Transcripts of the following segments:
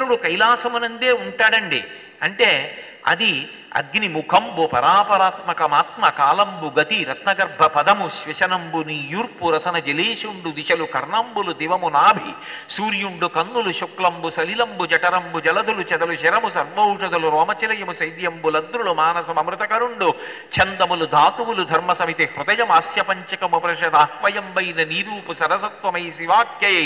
శంకరుడు కైలాసమునందే ఉంటాడండి అంటే అది అగ్నిముఖంబు పరాపరాత్మకమాత్మ కాలంబు గతి రత్నగర్భ పదము శ్వశనంబు నీయూర్పు రసన జలేశుండు దిశలు కర్ణంబులు దివము నాభి సూర్యుండు కన్నులు శుక్లంబు సలిలంబు జఠరంబు జలదులు చెదలు శరము సర్వౌషధులు రోమచిలయము శైద్యంబు లద్రులు మానసం అమృతకరుండు చందములు ధాతువులు ధర్మ సమితి హృదయం ఆస్య పంచకము ప్రషదాహ్వయంబైన నీరూపు సరసత్వమై శివాఖ్యై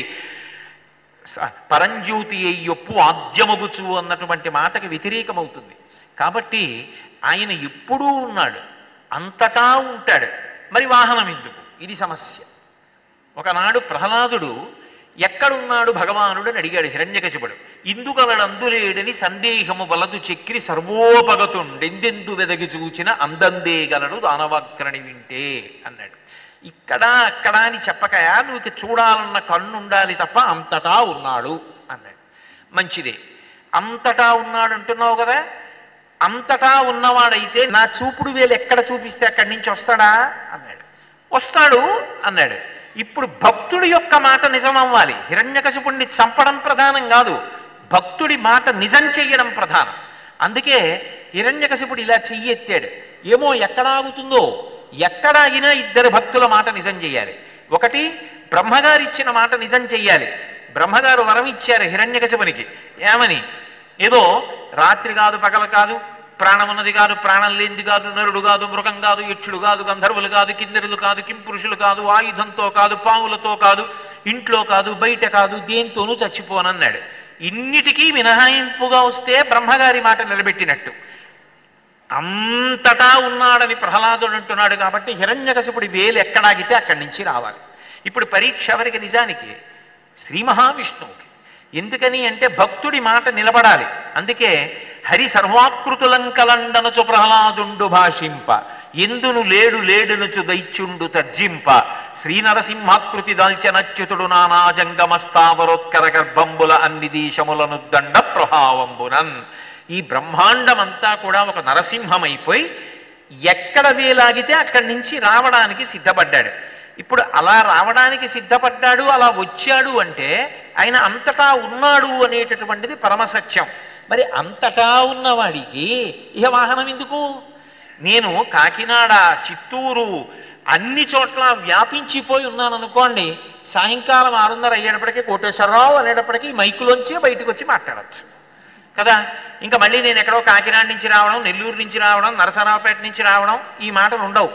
పరంజ్యోతి అయ్యొప్పు ఆద్యమగుచు అన్నటువంటి మాటకి వ్యతిరేకమవుతుంది. కాబట్టి ఆయన ఎప్పుడూ ఉన్నాడు, అంతటా ఉంటాడు. మరి వాహనం ఎందుకు? ఇది సమస్య. ఒకనాడు ప్రహ్లాదుడు ఎక్కడున్నాడు భగవానుడు అని అడిగాడు హిరణ్యకశిపుడు. ఇందుకలడందులేడని సందేహము వలదు చక్రి సర్వోపగతుండెందెందు వెదగి చూచిన అందందేగలడు దానవాగ్రణి వింటే అన్నాడు. ఇక్కడ అక్కడ అని చెప్పకయా, నువ్వు ఇక చూడాలన్న కన్ను ఉండాలి తప్ప అంతటా ఉన్నాడు అన్నాడు. మంచిదే, అంతటా ఉన్నాడు అంటున్నావు కదా, అంతటా ఉన్నవాడైతే నా చూపుడు వేలు ఎక్కడ చూపిస్తే అక్కడి నుంచి వస్తాడా అన్నాడు. వస్తాడు అన్నాడు. ఇప్పుడు భక్తుడి యొక్క మాట నిజం అవ్వాలి. హిరణ్యకశిపుణ్ణి చంపడం ప్రధానం కాదు, భక్తుడి మాట నిజం చెయ్యడం ప్రధానం. అందుకే హిరణ్యకశిపుడు ఇలా చెయ్యెత్తాడు. ఏమో ఎక్కడ ఆగుతుందో, ఎక్కడాగినా ఇద్దరు భక్తుల మాట నిజం చెయ్యాలి. ఒకటి బ్రహ్మగారు ఇచ్చిన మాట నిజం చెయ్యాలి. బ్రహ్మగారు వరం ఇచ్చారు హిరణ్యకశిపునికి. ఏమని? ఏదో రాత్రి కాదు పగల కాదు, ప్రాణం ఉన్నది కాదు ప్రాణం లేనిది కాదు, నరుడు కాదు మృగం కాదు, యక్షుడు కాదు, గంధర్వులు కాదు, కిన్నెరులు కాదు, కింపురుషులు కాదు, ఆయుధంతో కాదు, పావులతో కాదు, ఇంట్లో కాదు, బయట కాదు, దేంతోనూ చచ్చిపోనన్నాడు. ఇన్నిటికీ మినహాయింపుగా వస్తే బ్రహ్మగారి మాట నిలబెట్టినట్టు. అంతటా ఉన్నాడని ప్రహ్లాదుడు అంటున్నాడు కాబట్టి హిరణ్యకశిపుడి వేలు ఎక్కడాగితే అక్కడి నుంచి రావాలి. ఇప్పుడు పరీక్ష ఎవరికి? నిజానికి శ్రీ మహావిష్ణువుకి. ఎందుకని అంటే భక్తుడి మాట నిలబడాలి. అందుకే హరి సర్వాకృతులంకలండనుచు ప్రహ్లాదుండు భాషింప ఎందును లేడు లేడునుచు దైత్యుండు తర్జింప శ్రీనరసింహాకృతి దాల్చనచ్యుతుడు నానాజంగమస్తావరోత్కర గర్భంబుల అన్ని దేశములను దండ ప్రభావంబునన్. ఈ బ్రహ్మాండమంతా కూడా ఒక నరసింహమైపోయి ఎక్కడ వేలాగితే అక్కడి నుంచి రావడానికి సిద్ధపడ్డాడు. ఇప్పుడు అలా రావడానికి సిద్ధపడ్డాడు, అలా వచ్చాడు అంటే ఆయన అంతటా ఉన్నాడు అనేటటువంటిది పరమసత్యం. మరి అంతటా ఉన్నవాడికి ఇహ వాహనం ఎందుకు? నేను కాకినాడ, చిత్తూరు అన్ని చోట్ల వ్యాపించిపోయి ఉన్నాను అనుకోండి, సాయంకాలం 6:30 అయ్యేటప్పటికీ కోటేశ్వరరావు అనేటప్పటికీ మైకులోంచే బయటకు వచ్చి మాట్లాడచ్చు కదా. ఇంకా మళ్ళీ నేను ఎక్కడో కాకినాడ నుంచి రావడం, నెల్లూరు నుంచి రావడం, నరసరావుపేట నుంచి రావడం ఈ మాటలు ఉండవు.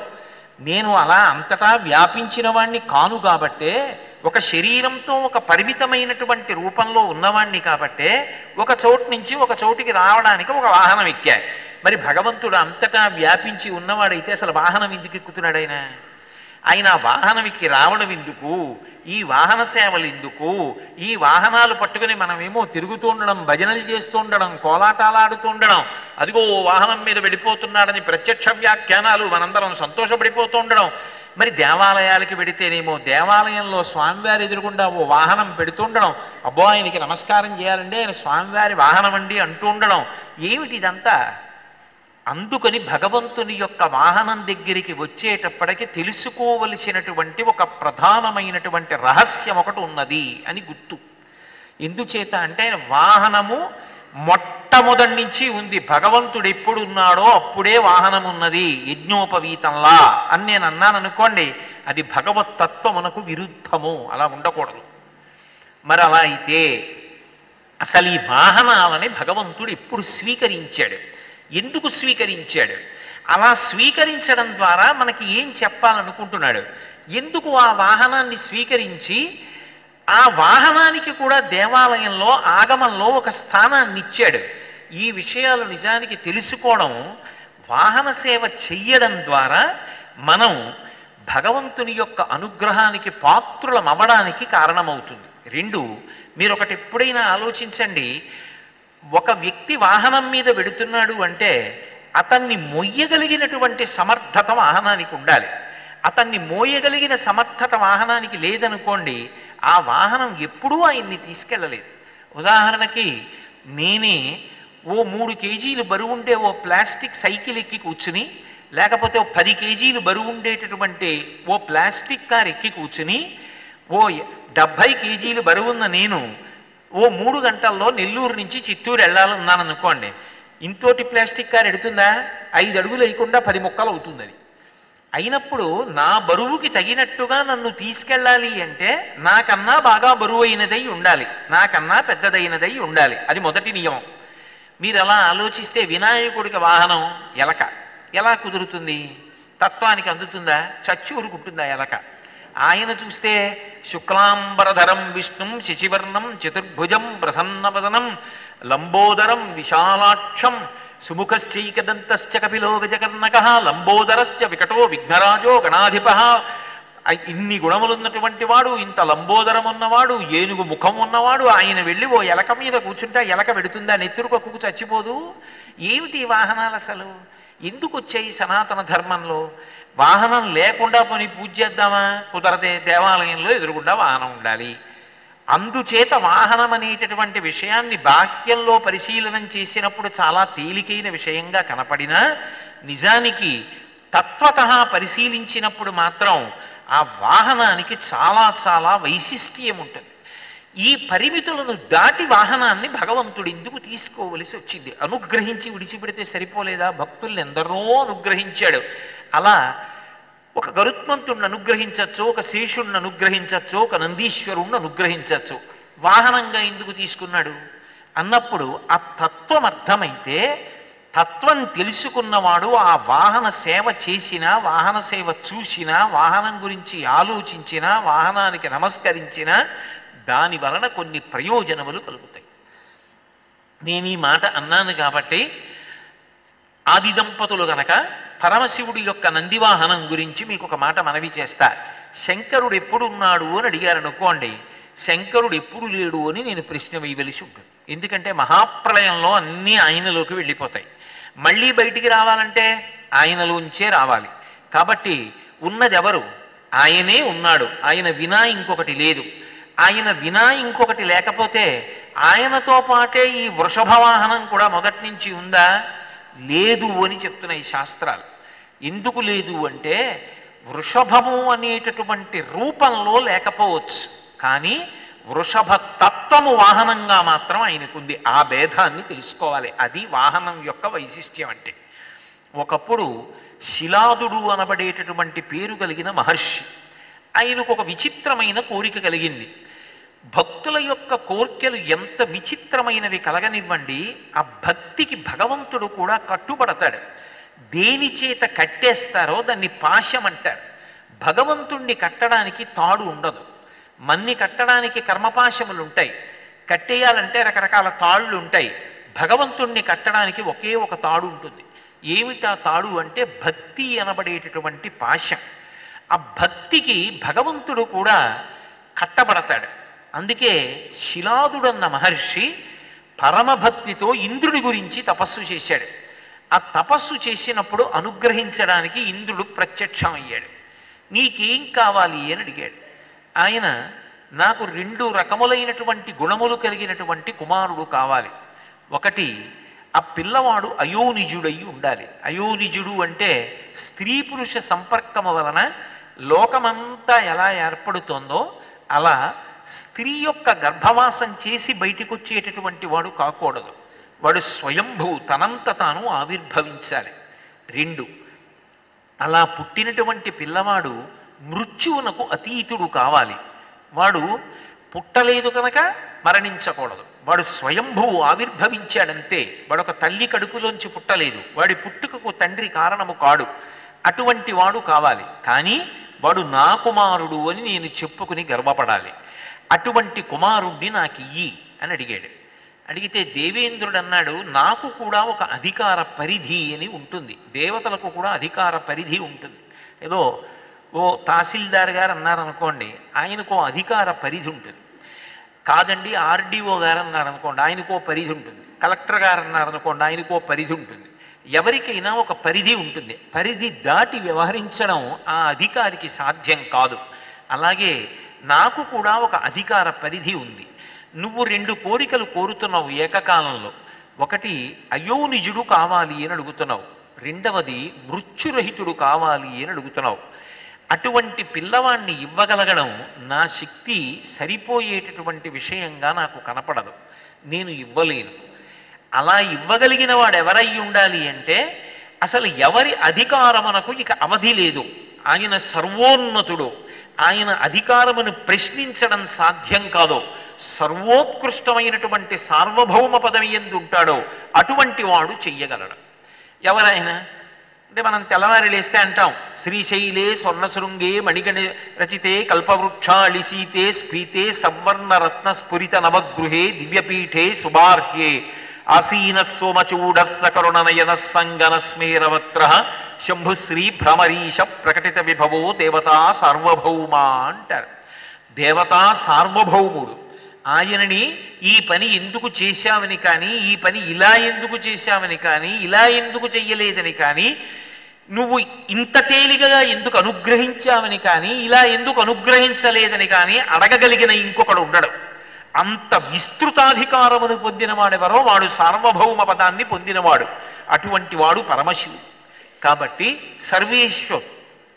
నేను అలా అంతటా వ్యాపించిన వాణ్ణి కాను కాబట్టే, ఒక శరీరంతో ఒక పరిమితమైనటువంటి రూపంలో ఉన్నవాణ్ణి కాబట్టే ఒక చోటు నుంచి ఒక చోటికి రావడానికి ఒక వాహనం ఎక్కా. మరి భగవంతుడు అంతటా వ్యాపించి ఉన్నవాడైతే అసలు వాహనం ఎందుకు ఎక్కుతున్నాడు? ఆయన వాహనం ఎక్కి రావడం ఎందుకు? ఈ వాహన సేవలు ఎందుకు? ఈ వాహనాలు పట్టుకుని మనమేమో తిరుగుతూ ఉండడం, భజనలు చేస్తూ ఉండడం, కోలాటాలు ఆడుతూ ఉండడం, అదిగో వాహనం మీద వెళ్ళిపోతున్నాడని ప్రత్యక్ష వ్యాఖ్యానాలు, మనందరం సంతోషపడిపోతూ ఉండడం. మరి దేవాలయాలకి వెడితేనేమో దేవాలయంలో స్వామివారి ఎదురుగుండా ఓ వాహనం పెడుతుండడం, అబ్బో ఆయనకి నమస్కారం చేయాలండి, ఆయన స్వామివారి వాహనం అండి అంటూ ఉండడం. ఏమిటి ఇదంతా? అందుకని భగవంతుని యొక్క వాహనం దగ్గరికి వచ్చేటప్పటికి తెలుసుకోవలసినటువంటి ఒక ప్రధానమైనటువంటి రహస్యం ఒకటి ఉన్నది అని గుర్తు. ఎందుచేత అంటే వాహనము మొట్టమొదటి నుంచి ఉంది. భగవంతుడు ఎప్పుడు ఉన్నాడో అప్పుడే వాహనం ఉన్నది, యజ్ఞోపవీతంలా అని నేను అన్నాను అనుకోండి, అది భగవత్తత్వమునకు విరుద్ధము. అలా ఉండకూడదు. మరి అలా అయితే అసలు ఈ వాహనాలని భగవంతుడు ఎప్పుడు స్వీకరించాడు? ఎందుకు స్వీకరించాడు? అలా స్వీకరించడం ద్వారా మనకి ఏం చెప్పాలనుకుంటున్నాడు? ఎందుకు ఆ వాహనాన్ని స్వీకరించి ఆ వాహనానికి కూడా దేవాలయంలో ఆగమంలో ఒక స్థానాన్ని ఇచ్చాడు? ఈ విషయాలు నిజానికి తెలుసుకోవడం, వాహన సేవ చెయ్యడం ద్వారా మనం భగవంతుని యొక్క అనుగ్రహానికి పాత్రులం అవ్వడానికి కారణమవుతుంది. రెండు, మీరు ఒకటి ఎప్పుడైనా ఆలోచించండి. ఒక వ్యక్తి వాహనం మీద వెడుతున్నాడు అంటే అతన్ని మొయ్యగలిగినటువంటి సమర్థత వాహనానికి ఉండాలి. అతన్ని మోయగలిగిన సమర్థత వాహనానికి లేదనుకోండి, ఆ వాహనం ఎప్పుడూ ఆయన్ని తీసుకెళ్ళలేదు. ఉదాహరణకి నేనే ఓ 3 కేజీలు బరువు ఉండే ఓ ప్లాస్టిక్ సైకిల్ ఎక్కి కూర్చుని, లేకపోతే ఓ 10 కేజీలు బరువు ఉండేటటువంటి ఓ ప్లాస్టిక్ కార్ ఎక్కి కూర్చుని, ఓ 70 కేజీలు బరువున్న నేను ఓ 3 గంటల్లో నెల్లూరు నుంచి చిత్తూరు వెళ్ళాలన్నాను అనుకోండి, ఇంతోటి ప్లాస్టిక్ కార్ ఎడుతుందా? 5 అడుగులు వేయకుండా 10 ముక్కలు అవుతుంది అది. అయినప్పుడు నా బరువుకి తగినట్టుగా నన్ను తీసుకెళ్ళాలి అంటే నాకన్నా బాగా బరువు అయినదై ఉండాలి, నాకన్నా పెద్దదైనదై ఉండాలి. అది మొదటి నియమం. మీరు అలా ఆలోచిస్తే వినాయకుడికి వాహనం ఎలక ఎలా కుదురుతుంది? తత్వానికి అందుతుందా? చచ్చి ఊరుకుంటుందా ఎలక? ఆయన చూస్తే శుక్లాంబరధరం విష్ణుం శశివర్ణం చతుర్భుజం ప్రసన్నవదనం లంబోదరం విశాలాక్షం సుముఖశ్చైకదంతశ్చ కపిలో గజకర్ణక లంబోదరశ్చ వికటో విఘ్నరాజో గణాధిప. ఇన్ని గుణములున్నటువంటి వాడు, ఇంత లంబోదరం ఉన్నవాడు, ఏనుగు ముఖం ఉన్నవాడు, ఆయన వెళ్ళి ఓ ఎలక మీద కూర్చుంటే ఎలక వెడుతుందా? నెత్తురు కొక్కుకు చచ్చిపోదు? ఏమిటి వాహనాలు అసలు? ఎందుకు వచ్చాయి సనాతన ధర్మంలో? వాహనం లేకుండా పోనీ పూజ చేద్దామా? కుదరదే. దేవాలయంలో ఎదురుగుండా వాహనం ఉండాలి. అందుచేత వాహనం అనేటటువంటి విషయాన్ని బాహ్యంలో పరిశీలనం చేసినప్పుడు చాలా తేలికైన విషయంగా కనపడినా నిజానికి తత్వత పరిశీలించినప్పుడు మాత్రం ఆ వాహనానికి చాలా చాలా వైశిష్ట్యం ఉంటుంది. ఈ పరిమితులను దాటి వాహనాన్ని భగవంతుడు ఎందుకు తీసుకోవలసి వచ్చింది? అనుగ్రహించి విడిచిపెడితే సరిపోలేదా? భక్తుల్ని ఎందరో అనుగ్రహించాడు. అలా ఒక గరుత్మంతుడిని అనుగ్రహించవచ్చు, ఒక శేషుణ్ణి అనుగ్రహించవచ్చు, ఒక నందీశ్వరుణ్ణి అనుగ్రహించవచ్చు. వాహనంగా ఎందుకు తీసుకున్నాడు అన్నప్పుడు ఆ తత్వం అర్థమైతే, తత్వం తెలుసుకున్నవాడు ఆ వాహన సేవ చేసినా, వాహన సేవ చూసినా, వాహనం గురించి ఆలోచించినా, వాహనానికి నమస్కరించినా దాని వలన కొన్ని ప్రయోజనములు కలుగుతాయి. నేను ఈ మాట అన్నాను కాబట్టి ఆది దంపతులు గనక పరమశివుడి యొక్క నందివాహనం గురించి మీకు ఒక మాట మనవి చేస్తా. శంకరుడు ఎప్పుడు ఉన్నాడు అని అడిగారు అనుకోండి, శంకరుడు ఎప్పుడు లేడు అని నేను ప్రశ్న వేయవలసి ఉంటుంది. ఎందుకంటే మహాప్రళయంలో అన్నీ ఆయనలోకి వెళ్ళిపోతాయి. మళ్ళీ బయటికి రావాలంటే ఆయనలోంచే రావాలి. కాబట్టి ఉన్నది ఎవరు? ఆయనే ఉన్నాడు. ఆయన వినా ఇంకొకటి లేదు. ఆయన వినా ఇంకొకటి లేకపోతే ఆయనతో పాటే ఈ వృషభ వాహనం కూడా మొదటి నుంచి ఉందా? లేదు అని చెప్తున్నాయి శాస్త్రాలు. ఎందుకు లేదు అంటే వృషభము అనేటటువంటి రూపంలో లేకపోవచ్చు, కానీ వృషభ తత్వము వాహనంగా మాత్రం ఆయనకుంది. ఆ భేదాన్ని తెలుసుకోవాలి. అది వాహనం యొక్క వైశిష్ట్యం. అంటే ఒకప్పుడు శిలాదుడు అనబడేటటువంటి పేరు కలిగిన మహర్షి, ఆయనకు ఒక విచిత్రమైన కోరిక కలిగింది. భక్తుల యొక్క కోర్కెలు ఎంత విచిత్రమైనవి కలగనివ్వండి, ఆ భక్తికి భగవంతుడు కూడా కట్టుబడతాడు. దేని చేత కట్టేస్తారో దాన్ని పాశం అంటారు. భగవంతుణ్ణి కట్టడానికి తాడు ఉండదు. మన్ని కట్టడానికి కర్మపాశములు ఉంటాయి. కట్టేయాలంటే రకరకాల తాళ్ళు ఉంటాయి. భగవంతుణ్ణి కట్టడానికి ఒకే ఒక తాడు ఉంటుంది. ఏమిటా తాడు అంటే భక్తి అనబడేటటువంటి పాశం. ఆ భక్తికి భగవంతుడు కూడా కట్టబడతాడు. అందుకే శిలాదుడన్న మహర్షి పరమభక్తితో ఇంద్రుడి గురించి తపస్సు చేశాడు. ఆ తపస్సు చేసినప్పుడు అనుగ్రహించడానికి ఇంద్రుడు ప్రత్యక్షమయ్యాడు. నీకేం కావాలి అని అడిగాడు. ఆయన, నాకు 2 రకములైనటువంటి గుణములు కలిగినటువంటి కుమారుడు కావాలి. ఒకటి, ఆ పిల్లవాడు అయోనిజుడై ఉండాలి. అయోనిజుడు అంటే స్త్రీ పురుష సంపర్కము వలన లోకమంతా ఎలా ఏర్పడుతోందో అలా స్త్రీ యొక్క గర్భవాసం చేసి బయటికి వచ్చేటటువంటి వాడు కాకూడదు. వాడు స్వయంభూ, తనంత తాను ఆవిర్భవించాలి. 2, అలా పుట్టినటువంటి పిల్లవాడు మృత్యువునకు అతీతుడు కావాలి. వాడు పుట్టలేదు కనుక మరణించకూడదు. వాడు స్వయంభువు, ఆవిర్భవించాడంతే. వాడొక తల్లి కడుపులోంచి పుట్టలేదు. వాడి పుట్టుకకు తండ్రి కారణము కాడు. అటువంటి వాడు కావాలి. కానీ వాడు నా కుమారుడు అని నేను చెప్పుకుని గర్వపడాలి. అటువంటి కుమారుణ్ణి నాకు ఇయ్యి అని అడిగాడు. అడిగితే దేవేంద్రుడు అన్నాడు, నాకు కూడా ఒక అధికార పరిధి అని ఉంటుంది. దేవతలకు కూడా అధికార పరిధి ఉంటుంది. ఏదో ఓ తహసీల్దార్ గారు అన్నారనుకోండి, ఆయనకో అధికార పరిధి ఉంటుంది. కాదండి ఆర్డీఓ గారు అన్నారనుకోండి, ఆయనకో పరిధి ఉంటుంది. కలెక్టర్ గారు అన్నారనుకోండి, ఆయనకో పరిధి ఉంటుంది. ఎవరికైనా ఒక పరిధి ఉంటుంది. పరిధి దాటి వ్యవహరించడం ఆ అధికారికి సాధ్యం కాదు. అలాగే నాకు కూడా ఒక అధికార పరిధి ఉంది. నువ్వు 2 కోరికలు కోరుతున్నావు ఏకకాలంలో. ఒకటి, అయోనిజుడు కావాలి అని అడుగుతున్నావు. రెండవది, మృత్యురహితుడు కావాలి అని అడుగుతున్నావు. అటువంటి పిల్లవాణ్ణి ఇవ్వగలగడం నా శక్తి సరిపోయేటటువంటి విషయంగా నాకు కనపడదు, నేను ఇవ్వలేను. అలా ఇవ్వగలిగిన వాడు ఎవరై ఉండాలి అంటే అసలు ఎవరి అధికారమునకు ఇక అవధి లేదు, ఆయన సర్వోన్నతుడు, ఆయన అధికారమును ప్రశ్నించడం సాధ్యం కాదో, సర్వోత్కృష్టమైనటువంటి సార్వభౌమ పదవి ఎందు ఉంటాడో అటువంటి వాడు చెయ్యగలడు. ఎవరైనా అంటే మనం తెల్లవారి లేస్తే అంటాం, శ్రీశైలే స్వర్ణశృంగే మణిగణ రచితే కల్పవృక్షాళిశీతే స్ఫీతే సవర్ణరత్న స్ఫురిత నవగృహే దివ్యపీఠే సుబార్హ్యే ఆసీన సోమచూడ సకరుణనయన సంగన స్మేరవక్ర శంభుశ్రీ భ్రమరీశ ప్రకటిత విభవో దేవతా సార్వభౌమ అంటారు. దేవతా సార్వభౌముడు ఆయనని ఈ పని ఎందుకు చేశామని కానీ, ఈ పని ఇలా ఎందుకు చేశామని కానీ, ఇలా ఎందుకు చెయ్యలేదని కానీ, నువ్వు ఇంత తేలికగా ఎందుకు అనుగ్రహించావని కానీ, ఇలా ఎందుకు అనుగ్రహించలేదని కానీ అడగగలిగిన ఇంకొకడు ఉండడు. అంత విస్తృతాధికారమును పొందినవాడెవరో వాడు సార్వభౌమ పదాన్ని పొందినవాడు, అటువంటి వాడు పరమశివుడు. కాబట్టి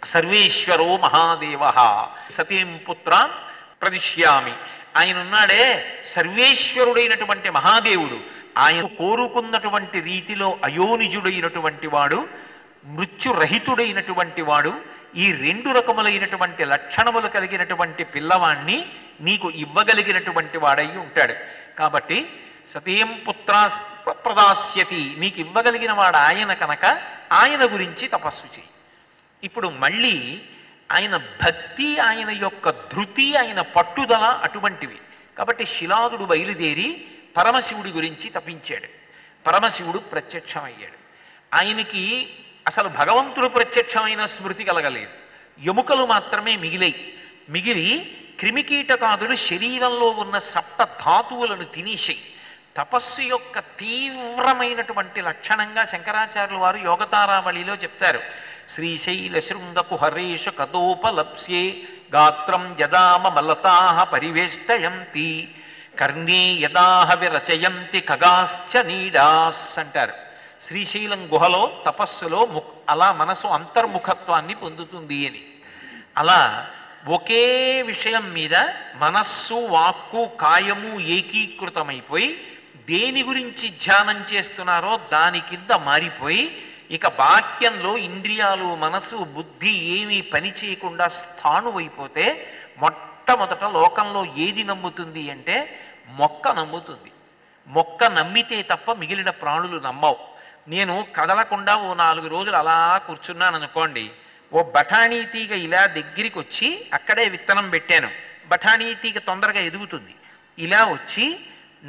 సర్వేశ్వరో మహాదేవ సతీం పుత్రాన్ ప్రదిశ్యామి, ఆయన ఉన్నాడే సర్వేశ్వరుడైనటువంటి మహాదేవుడు, ఆయన కోరుకున్నటువంటి రీతిలో అయోనిజుడైనటువంటి వాడు, మృత్యురహితుడైనటువంటి వాడు, ఈ రెండు రకములైనటువంటి లక్షణములు కలిగినటువంటి పిల్లవాణ్ణి నీకు ఇవ్వగలిగినటువంటి వాడై ఉంటాడు. కాబట్టి సతీం పుత్ర ప్రదాస్యతి, నీకు ఇవ్వగలిగిన వాడు ఆయన కనుక ఆయన గురించి తపస్సు చేయి. ఇప్పుడు మళ్ళీ ఆయన భక్తి, ఆయన యొక్క ధృతి, ఆయన పట్టుదల అటువంటివి. కాబట్టి శిలాదుడు బయలుదేరి పరమశివుడి గురించి తపించాడు. పరమశివుడు ప్రత్యక్షమయ్యాడు. ఆయనకి అసలు భగవంతుడు ప్రత్యక్షమైన స్మృతి కలగలేదు, ఎముకలు మాత్రమే మిగిలి క్రిమికీటకాదులు శరీరంలో ఉన్న సప్త ధాతువులను తినేసాయి. తపస్సు యొక్క తీవ్రమైనటువంటి లక్షణంగా శంకరాచార్యుల వారు యోగతారావళిలో చెప్తారు. శ్రీశైల శృంగ కుహరేష కదోపలప్స్యే గాత్రం యదామ మలతాహ పరివేష్టయంతి కర్ణే యదాహ విరచయంతి ఖగాశ్చ నీడాస్ అంటారు. శ్రీశైలం గుహలో తపస్సులో అలా మనసు అంతర్ముఖత్వాన్ని పొందుతుంది అని. అలా ఒకే విషయం మీద మనస్సు, వాక్కు, కాయము ఏకీకృతమైపోయి దేని గురించి ధ్యానం చేస్తున్నారో దాని కింద మారిపోయి ఇక బాహ్యంలో ఇంద్రియాలు, మనసు, బుద్ధి ఏమీ పని చేయకుండా స్థాణువైపోతే మొట్టమొదట లోకంలో ఏది నమ్ముతుంది అంటే మొక్క నమ్ముతుంది. మొక్క నమ్మితే తప్ప మిగిలిన ప్రాణులు నమ్మవు. నేను కదలకుండా ఓ 4 రోజులు అలా కూర్చున్నాను అనుకోండి, ఓ బఠానీ తీగ ఇలా దగ్గరికి వచ్చి అక్కడే విత్తనం పెట్టాను, బఠానీ తీగ తొందరగా ఎదుగుతుంది. ఇలా వచ్చి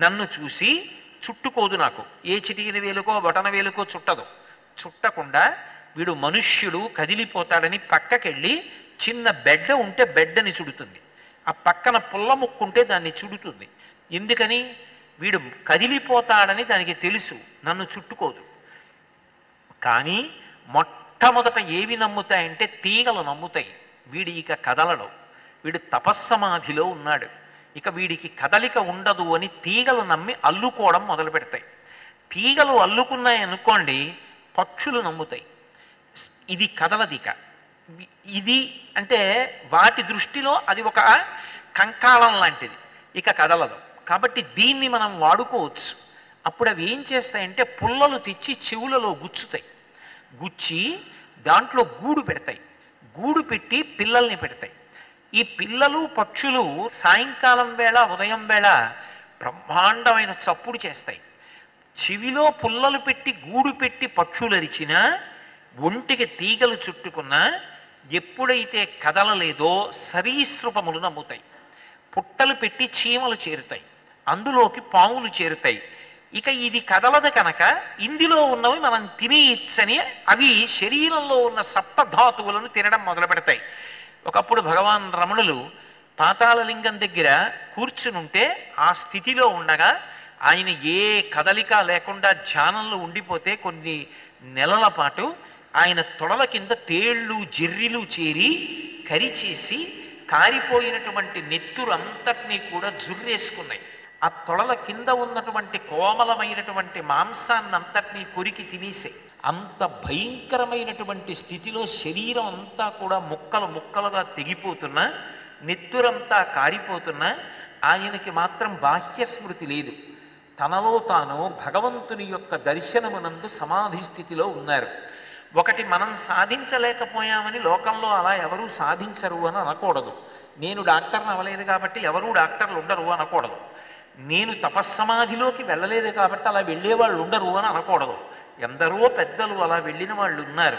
నన్ను చూసి చుట్టుకోదు, నాకు ఏ చిటికిన వేలుకో బటన వేలుకో చుట్టకుండా వీడు మనుష్యుడు కదిలిపోతాడని పక్కకెళ్ళి చిన్న బెడ్డ ఉంటే బెడ్డని చుడుతుంది, ఆ పక్కన పుల్ల ముక్కుంటే దాన్ని చుడుతుంది. ఎందుకని? వీడు కదిలిపోతాడని దానికి తెలుసు, నన్ను చుట్టుకోదు. కానీ మొట్టమొదట ఏవి నమ్ముతాయంటే తీగలు నమ్ముతాయి. వీడి ఇక కదలడు, వీడు తపస్సమాధిలో ఉన్నాడు, ఇక వీడికి కదలిక ఉండదు అని తీగలు నమ్మి అల్లుకోవడం మొదలు పెడతాయి. తీగలు అల్లుకున్నాయి అనుకోండి, పక్షులు నమ్ముతాయి ఇది కదలదిక. ఇది అంటే వాటి దృష్టిలో అది ఒక కంకాళం లాంటిది, ఇక కదలదు. కాబట్టి దీన్ని మనం వాడుకోవచ్చు. అప్పుడు అవి ఏం చేస్తాయంటే పుల్లలు తెచ్చి చెవులలో గుచ్చుతాయి, గుచ్చి దాంట్లో గూడు పెడతాయి, గూడు పెట్టి పిల్లల్ని పెడతాయి. ఈ పిల్లలు, పక్షులు సాయంకాలం వేళ, ఉదయం వేళ బ్రహ్మాండమైన చప్పుడు చేస్తాయి. చెవిలో పుల్లలు పెట్టి గూడు పెట్టి పక్షులు అరిచినా, ఒంటికి తీగలు చుట్టుకున్నా ఎప్పుడైతే కదలలేదో సరీసృపములు నమ్ముతాయి. పుట్టలు పెట్టి చీమలు చేరుతాయి, అందులోకి పాములు చేరుతాయి. ఇక ఇది కదలదు కనుక ఇందులో ఉన్నవి మనం తినేయచ్చని అవి శరీరంలో ఉన్న సప్తధాతువులను తినడం మొదలు పెడతాయి. ఒకప్పుడు భగవాన్ రమణులు పాతాళలింగం దగ్గర కూర్చునుంటే ఆ స్థితిలో ఉండగా ఆయన ఏ కదలిక లేకుండా ధ్యానంలో ఉండిపోతే కొన్ని నెలల పాటు ఆయన తొడల కింద తేళ్ళు, జెర్రిలు చేరి కరిచేసి కారిపోయినటువంటి నెత్తురు అంతటినీ కూడా జుర్రేసుకున్నాయి. ఆ తొడల కింద ఉన్నటువంటి కోమలమైనటువంటి మాంసాన్నంతటినీ కొరికి తినేసే అంత భయంకరమైనటువంటి స్థితిలో శరీరం అంతా కూడా ముక్కలు ముక్కలుగా తెగిపోతున్నా, నెత్తురంతా కారిపోతున్నా ఆయనకి మాత్రం బాహ్య స్మృతి లేదు. తనలో తాను భగవంతుని యొక్క దర్శనమునందు సమాధి స్థితిలో ఉన్నారు. ఒకటి మనం సాధించలేకపోయామని లోకంలో అలా ఎవరూ సాధించరు అని అనకూడదు. నేను డాక్టర్ని అవ్వలేదు కాబట్టి ఎవరూ డాక్టర్లు ఉండరు అనకూడదు. నేను తపస్సమాధిలోకి వెళ్ళలేదు కాబట్టి అలా వెళ్ళేవాళ్ళు ఉండరు అని అనకూడదు. ఎందరో పెద్దలు అలా వెళ్ళిన వాళ్ళు ఉన్నారు.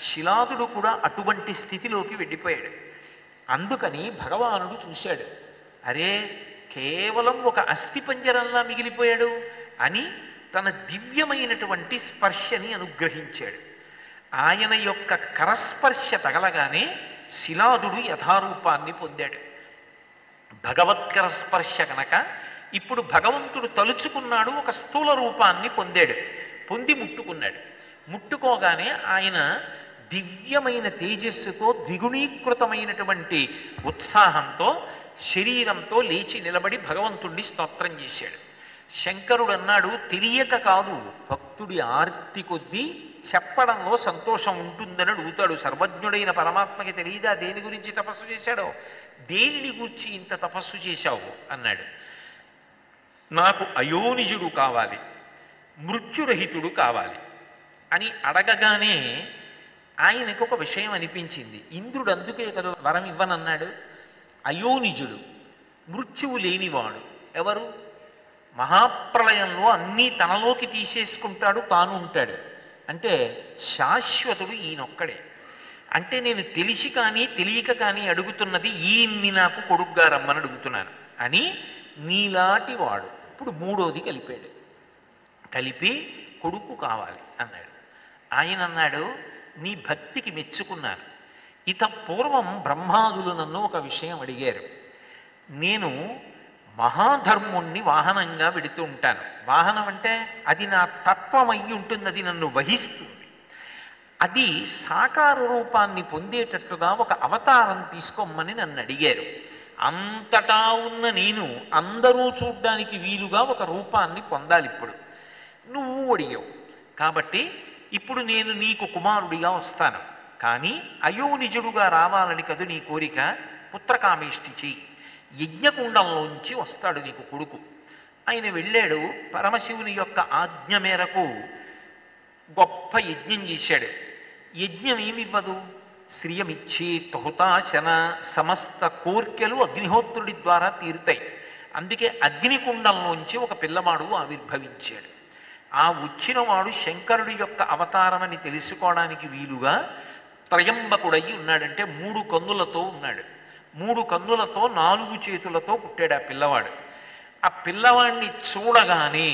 శిలాదుడు కూడా అటువంటి స్థితిలోకి వెళ్ళిపోయాడు. అందుకని భగవానుడు చూశాడు, అరే కేవలం ఒక అస్థిపంజరంలా మిగిలిపోయాడు అని తన దివ్యమైనటువంటి స్పర్శని అనుగ్రహించాడు. ఆయన యొక్క కరస్పర్శ తగలగానే శిలాదుడు యథారూపాన్ని పొందాడు. భగవత్కర స్పర్శ కనుక ఇప్పుడు భగవంతుడు తలుచుకున్నాడు, ఒక స్థూల రూపాన్ని పొందాడు. పొంది ముట్టుకున్నాడు. ముట్టుకోగానే ఆయన దివ్యమైన తేజస్సుతో ద్విగుణీకృతమైనటువంటి ఉత్సాహంతో శరీరంతో లేచి నిలబడి భగవంతుణ్ణి స్తోత్రం చేశాడు. శంకరుడు అన్నాడు, తెలియక కాదు, భక్తుడి ఆర్తి కొద్దీ చెప్పడంలో సంతోషం ఉంటుందని అడుగుతాడు. సర్వజ్ఞుడైన పరమాత్మకి తెలియదా దేని గురించి తపస్సు చేశాడో? దేనిని గూర్చి ఇంత తపస్సు చేశావు అన్నాడు. నాకు అయోనిజుడు కావాలి, మృత్యురహితుడు కావాలి అని అడగగానే ఆయనకు ఒక విషయం అనిపించింది. ఇంద్రుడు అందుకే కదా వరం ఇవ్వనన్నాడు. అయోనిజుడు, మృత్యువు లేనివాడు ఎవరు? మహాప్రళయంలో అన్నీ తనలోకి తీసేసుకుంటాడు, తాను ఉంటాడు. అంటే శాశ్వతుడు ఈయనొక్కడే. అంటే నేను తెలిసి కానీ తెలియక కానీ అడుగుతున్నది ఈయన్ని నాకు కొడుకుగా రమ్మని అడుగుతున్నాను అని నీలాంటి వాడు. ఇప్పుడు మూడోది కలిపాడు. కలిపి కొడుకు కావాలి అన్నాడు. ఆయన అన్నాడు, నీ భక్తికి మెచ్చుకున్నాను. ఇత పూర్వం బ్రహ్మాదులు నన్ను ఒక విషయం అడిగారు. నేను మహాధర్ముణ్ణి వాహనంగా వెడుతూ ఉంటాను. వాహనం అంటే అది నా తత్వం అయ్యి ఉంటుంది, అది నన్ను వహిస్తుంది. అది సాకార రూపాన్ని పొందేటట్టుగా ఒక అవతారం తీసుకోమని నన్ను అడిగారు. అంతటా ఉన్న నేను అందరూ చూడ్డానికి వీలుగా ఒక రూపాన్ని పొందాలి. ఇప్పుడు నువ్వు అడిగావు కాబట్టి ఇప్పుడు నేను నీకు కుమారుడిగా వస్తాను. కానీ అయోనిజుడుగా రావాలని కదూ నీ కోరిక, పుత్రకామేష్టి చెయ్యి. యజ్ఞకుండంలోంచి వస్తాడు నీకు కొడుకు. ఆయన వెళ్ళాడు. పరమశివుని యొక్క ఆజ్ఞ మేరకు గొప్ప యజ్ఞం చేశాడు. యజ్ఞం ఏమివ్వదు, శ్రియమిచ్చే తహుతాశన సమస్త కోర్కెలు అగ్నిహోత్రుడి ద్వారా తీరుతాయి. అందుకే అగ్నికుండంలోంచి ఒక పిల్లవాడు ఆవిర్భవించాడు. ఆ వచ్చినవాడు శంకరుడి యొక్క అవతారమని తెలుసుకోవడానికి వీలుగా త్రయంబకుడయి ఉన్నాడంటే 3 కన్నులతో ఉన్నాడు. 3 కన్నులతో 4 చేతులతో పుట్టాడు ఆ పిల్లవాడు. ఆ పిల్లవాడిని చూడగానే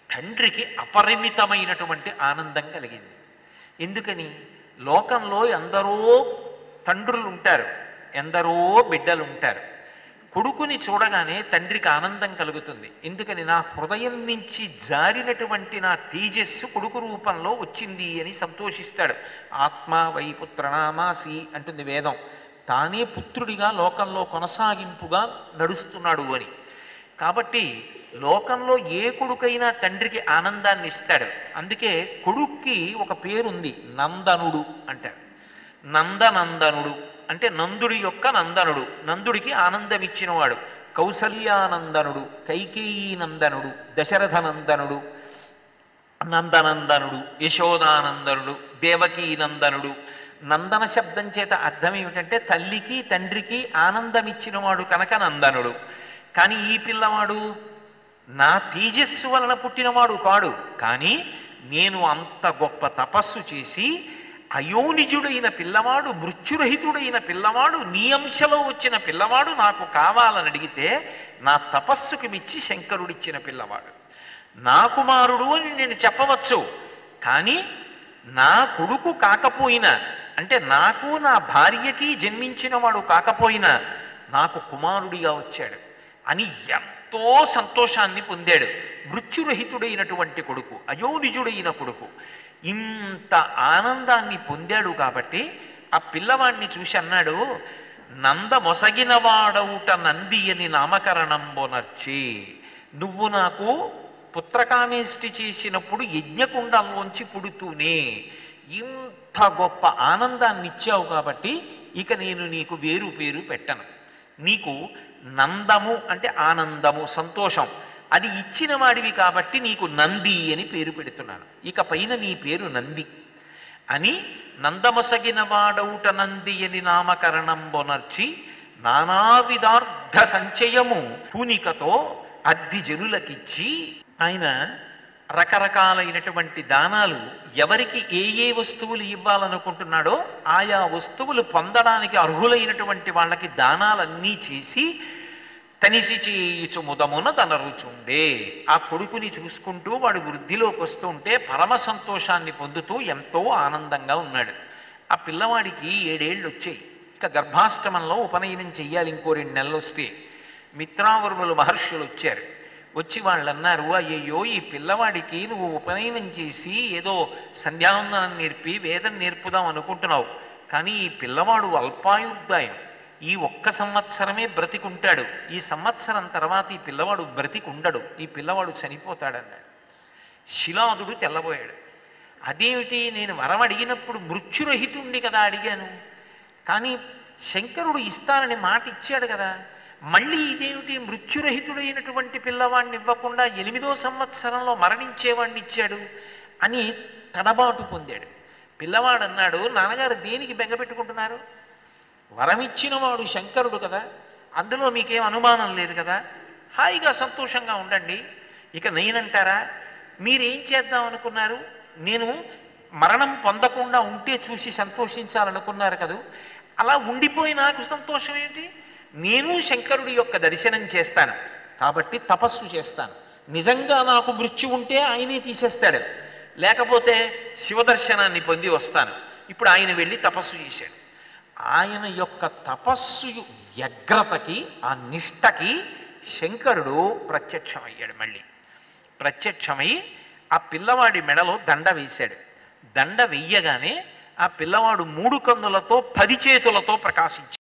తండ్రికి అపరిమితమైనటువంటి ఆనందం కలిగింది. ఎందుకని? లోకంలో ఎందరో తండ్రులు ఉంటారు, ఎందరో బిడ్డలు ఉంటారు. కొడుకుని చూడగానే తండ్రికి ఆనందం కలుగుతుంది. ఎందుకని? నా హృదయం నుంచి జారినటువంటి నా తేజస్సు కొడుకు రూపంలో వచ్చింది అని సంతోషిస్తాడు. ఆత్మ వై పుత్రనామాసి అంటుంది వేదం. తానే పుత్రుడిగా లోకంలో కొనసాగింపుగా నడుస్తున్నాడు అని. కాబట్టి లోకంలో ఏ కొడుకైనా తండ్రికి ఆనందాన్ని ఇస్తాడు. అందుకే కొడుక్కి ఒక పేరుంది, నందనుడు అంటారు. నందనందనుడు అంటే నందుడి యొక్క నందనుడు, నందుడికి ఆనందం ఇచ్చినవాడు. కౌసల్యానందనుడు, కైకేయీ నందనుడు, దశరథ నందనుడు, నందనందనుడు, యశోదానందనుడు, దేవకీ నందనుడు. నందన శబ్దం చేత అర్థం ఏమిటంటే తల్లికి తండ్రికి ఆనందం ఇచ్చినవాడు కనుక నందనుడు. కానీ ఈ పిల్లవాడు నా తేజస్సు వలన పుట్టినవాడు కాడు. కానీ నేను అంత గొప్ప తపస్సు చేసి అయోనిజుడైన పిల్లవాడు, మృత్యురహితుడైన పిల్లవాడు, నీ అంశలో వచ్చిన పిల్లవాడు నాకు కావాలని అడిగితే నా తపస్సుకి మెచ్చి శంకరుడిచ్చిన పిల్లవాడు నా కుమారుడు అని నేను చెప్పవచ్చు. కానీ నా కొడుకు కాకపోయినా, అంటే నాకు నా భార్యకి జన్మించినవాడు కాకపోయినా నాకు కుమారుడిగా వచ్చాడు అని ఎంతో సంతోషాన్ని పొందాడు. మృత్యురహితుడైనటువంటి కొడుకు, అయోనిజుడైన కొడుకు, ఇంత ఆనందాన్ని పొందాడు. కాబట్టి ఆ పిల్లవాడిని చూసి అన్నాడు, నంద మొసగినవాడవుట నంది అని నామకరణంబొనర్చి. నువ్వు నాకు పుత్రకామేష్టి చేసినప్పుడు యజ్ఞకుండంలోంచి పుడుతూనే ఇంత గొప్ప ఆనందాన్ని ఇచ్చావు కాబట్టి ఇక నేను నీకు వేరు పేరు పెట్టను. నీకు నందము అంటే ఆనందము, సంతోషం, అది ఇచ్చిన వాడివి కాబట్టి నీకు నంది అని పేరు పెడుతున్నాను. ఇక పైన నీ పేరు నంది అని నందమొసగిన వాడౌట నంది అని నామకరణంబొనర్చి నానావిధార్థ సంచయము పూనికతో అద్ది జనులకిచ్చి ఆయన రకరకాలైనటువంటి దానాలు ఎవరికి ఏ ఏ వస్తువులు ఇవ్వాలనుకుంటున్నాడో ఆయా వస్తువులు పొందడానికి అర్హులైనటువంటి వాళ్ళకి దానాలన్నీ చేసి తనిసి చేయుచు ముదమున తనరుచుండే. ఆ కొడుకుని చూసుకుంటూ వాడు వృద్ధిలోకి వస్తూ ఉంటే పరమ సంతోషాన్ని పొందుతూ ఎంతో ఆనందంగా ఉన్నాడు. ఆ పిల్లవాడికి 7 ఏళ్ళు వచ్చాయి. ఇక గర్భాష్టమంలో ఉపనయనం చెయ్యాలి, ఇంకో 2 నెలలు వస్తే. మిత్రావరులు మహర్షులు వచ్చారు. వచ్చి వాళ్ళు అన్నారు, అయ్యయ్యో ఈ పిల్లవాడికి నువ్వు ఉపనయనం చేసి ఏదో సంధ్యావందనం నేర్పి వేదం నేర్పుదాం అనుకుంటున్నావు, కానీ ఈ పిల్లవాడు అల్పాయుర్దాయం, ఈ 1 సంవత్సరమే బ్రతికుంటాడు, ఈ సంవత్సరం తర్వాత ఈ పిల్లవాడు బ్రతికుండడు, ఈ పిల్లవాడు చనిపోతాడన్నాడు. శిలాదుడు తెల్లబోయాడు. అదేమిటి, నేను వరం అడిగినప్పుడు మృత్యురహితుండి కదా అడిగాను, కానీ శంకరుడు ఇస్తానని మాట ఇచ్చాడు కదా, మళ్ళీ ఇదేమిటి మృత్యురహితుడైనటువంటి పిల్లవాడిని ఇవ్వకుండా 8వ సంవత్సరంలో మరణించేవాడిని ఇచ్చాడు అని తడబాటు పొందాడు. పిల్లవాడు అన్నాడు, నాన్నగారు దేనికి బెంగపెట్టుకుంటున్నారు, వరమిచ్చినవాడు శంకరుడు కదా, అందులో మీకేం అనుమానం లేదు కదా, హాయిగా సంతోషంగా ఉండండి. ఇక నేనంటారా, మీరేం చేద్దాం అనుకున్నారు, నేను మరణం పొందకుండా ఉంటే చూసి సంతోషించాలనుకున్నారు కదా, అలా ఉండిపోయి నాకు సంతోషం ఏంటి, నేను శంకరుడి యొక్క దర్శనం చేస్తాను కాబట్టి తపస్సు చేస్తాను, నిజంగా నాకు మృత్యు ఉంటే ఆయనే తీసేస్తాడు, లేకపోతే శివదర్శనాన్ని పొంది వస్తాను. ఇప్పుడు ఆయన వెళ్ళి తపస్సు చేశాడు. ఆయన యొక్క తపస్సు వ్యగ్రతకి, ఆ నిష్టకి శంకరుడు ప్రత్యక్షమయ్యాడు. మళ్ళీ ప్రత్యక్షమై ఆ పిల్లవాడి మెడలో దండ వేశాడు. దండ వెయ్యగానే ఆ పిల్లవాడు 3 కన్నులతో 10 చేతులతో ప్రకాశించాడు.